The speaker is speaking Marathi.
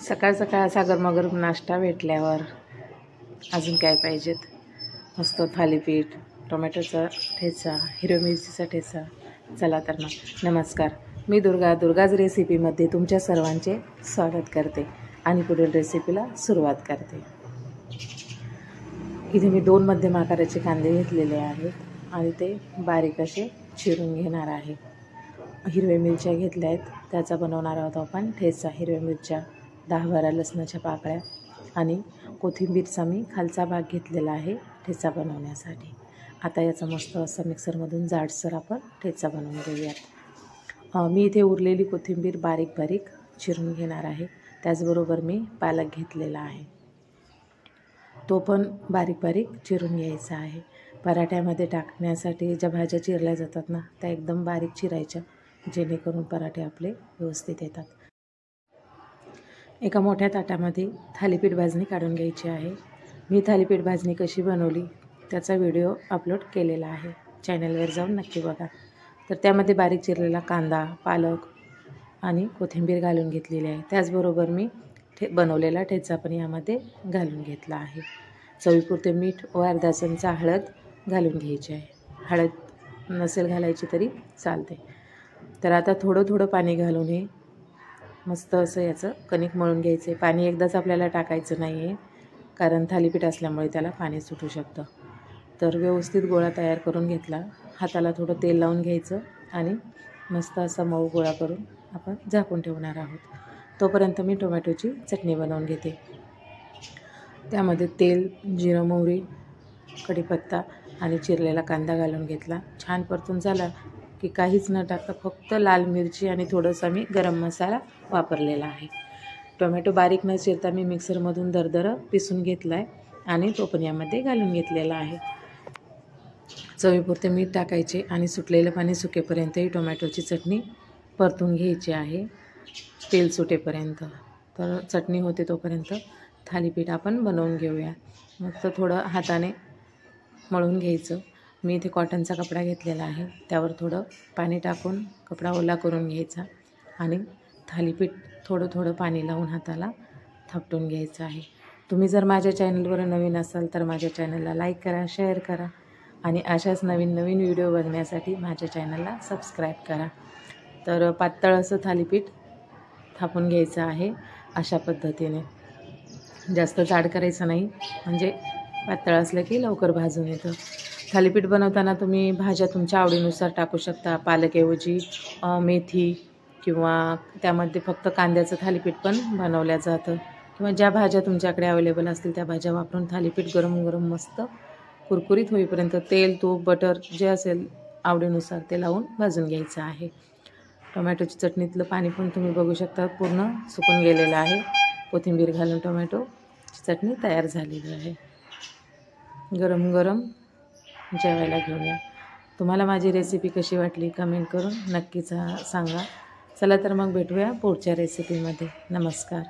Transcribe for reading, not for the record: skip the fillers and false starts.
सकाळ सकाळ असा गरमागरम नाश्ता भेटल्यावर अजून काय पाहिजेत. मस्त थालीपीठ, टोमॅटोचा ठेचा, हिरव्या मिरचीचा ठेचा. चला तर मग नमस्कार, मी दुर्गाज रेसिपीमध्ये तुमच्या सर्वांचे स्वागत करते आणि पुढील रेसिपीला सुरुवात करते. इथे मी 2 मध्यम आकाराचे कांदे घेतलेले आहेत आणि ते बारीक असे चिरून घेणार आहे. हिरव्या मिरच्या घेतल्या आहेत, त्याचा बनवणार आहोत आपण ठेचा. हिरव्या मिरच्या, 10-12 लसणाच्या पाकळ्या आणि कोथिंबीरचा मी खालचा भाग घेतलेला आहे ठेचा बनवण्यासाठी. आता याचा मस्त असं मिक्सरमधून जाडसर आपण ठेचा बनवून घेऊयात. मी इथे उरलेली कोथिंबीर बारीक बारीक चिरून घेणार आहे. त्याचबरोबर मी पालक घेतलेला आहे, तो पण बारीक बारीक चिरून घ्यायचा आहे. पराठ्यामध्ये टाकण्यासाठी ज्या भाज्या चिरल्या जातात ना, त्या एकदम बारीक चिरायच्या, जेणेकरून पराठे आपले व्यवस्थित येतात. एका मोठ्या ताटामध्ये थालीपीठ भाजणी काढून घ्यायची आहे. मी थालीपीठ भाजणी कशी बनवली त्याचा व्हिडिओ अपलोड केलेला आहे, चॅनलवर जाऊन नक्की बघा. तर त्यामध्ये बारीक चिरलेला कांदा, पालक आणि कोथिंबीर घालून घेतलेली आहे. त्याचबरोबर मी बनवलेला ठेचा पण यामध्ये घालून घेतला आहे. चवीपुरते मीठ व अर्धा चमचा हळद घालून घ्यायची आहे. हळद नसेल घालायची तरी चालते. तर आता थोडं थोडं पाणी घालून हे मस्त असं याचं कणिक मळून घ्यायचं आहे. पाणी एकदाच आपल्याला टाकायचं नाही आहे, कारण थालीपीठ असल्यामुळे त्याला पाणी सुटू शकतं. तर व्यवस्थित गोळा तयार करून घेतला. हाताला थोडं तेल लावून घ्यायचं आणि मस्त असा मऊ गोळा करून आपण झाकून ठेवणार आहोत. तोपर्यंत मी टोमॅटोची चटणी बनवून घेते. त्यामध्ये तेल, जिरं, मोहरी, कढीपत्ता आणि चिरलेला कांदा घालून घेतला. छान परतून झाला की काहीच न टाकता फक्त लाल मिरची आणि थोडंसं मी गरम मसाला वापरलेला आहे. टोमॅटो बारीक न चिरता मी मिक्सरमधून दरदरं पिसून घेतला आहे आणि तो पण यामध्ये घालून घेतलेला आहे. चवीपुरते मीठ टाकायचे आणि सुटलेलं पाणी सुकेपर्यंत ही टोमॅटोची चटणी परतून घ्यायची आहे, तेल सुटेपर्यंत. तर चटणी होते तोपर्यंत थालीपीठ आपण बनवून घेऊया. मग थोडं हाताने मळून घ्यायचं. मी इथे कॉटनचा कपडा घेतलेला आहे, त्यावर थोडं पाणी टाकून कपडा ओला करून घ्यायचा आणि थालीपीठ थोडं थोडं पाणी लावून हाताला थापटून घ्यायचं आहे. तुम्ही जर माझ्या चॅनलवर नवीन असाल तर माझ्या चॅनलला लाईक करा, शेअर करा आणि अशाच नवीन नवीन व्हिडिओ बघण्यासाठी माझ्या चॅनलला सबस्क्राईब करा. तर पातळ असं थालीपीठ थापून घ्यायचं आहे अशा पद्धतीने. जास्त जाड करायचं नाही, म्हणजे पातळ असलं की लवकर भाजून येतं. थालीपीठ बनवताना तुम्ही भाज्या तुमच्या आवडीनुसार टाकू शकता. पालकऐवजी मेथी किंवा त्यामध्ये फक्त कांद्याचं थालीपीठ पण बनवलं जातं, किंवा ज्या भाज्या तुमच्याकडे अवेलेबल असतील त्या भाज्या वापरून थालीपीठ गरम गरम मस्त कुरकुरीत होईपर्यंत तेल, तूप, बटर जे असेल आवडीनुसार ते लावून भाजून घ्यायचं आहे. टोमॅटोची चटणीतलं पाणी पण तुम्ही बघू शकता पूर्ण सुकून गेलेलं आहे. कोथिंबीर घालून टोमॅटोची चटणी तयार झालेली आहे. गरम गरम जेवायला घेऊया. तुम्हाला माझी रेसिपी कशी वाटली कमेंट करून नक्कीच सांगा. चला तर मग भेटूया पुढच्या रेसिपीमध्ये. नमस्कार.